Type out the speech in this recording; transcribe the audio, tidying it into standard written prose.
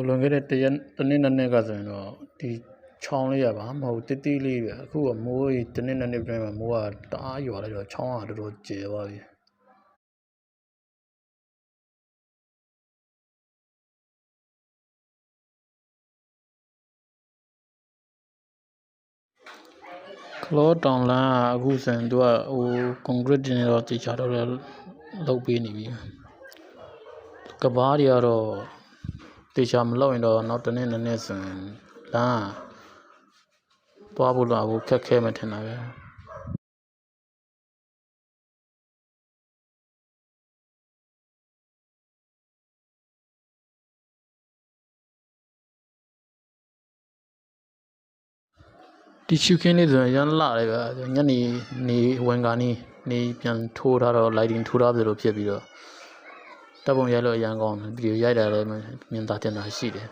လွန်ခဲ့တဲ့တစ်နှစ်နှစ်ကဆိုရင်တော့ဒီချောင်းလေးရပါမဟုတ်တိတိလေးပဲအခုကမိုးကြီးတစ်နှစ်နှစ်အတွင်းမှာမိုးကတအားရွာလိုက်တော့ချောင်းကတော်တော်ကျယ်သွားပြီကလောတောင်လမ်းကအခုဆိုရင်သူကကွန်ကရစ်တင်တော့တေချာတော့လောက်ပေးနေပြီကဘားတွေကတော့တေချာမလောက်ရင်တော့နောက်တစ်နှစ်နှစ်နှစ်ဆိုရင်လမ်းသွားဖို့လာဖို့ခက်ခဲမှထင်တာပဲဒီရှုခင်းလေးဆိုရင်ရမ်းလာတယ်ဗျာညနေဝင်ကနေနေပြန်ထိုးထားတော့ lighting ထိုးထားသလိုဖြစ်ပြီးတော့တပ်ပုံရိုက်လို့အရန်ကောင်းတယ်ဗီဒီယိုရိုက်တာလည်းမြင်သာတင်တာရှိတယ်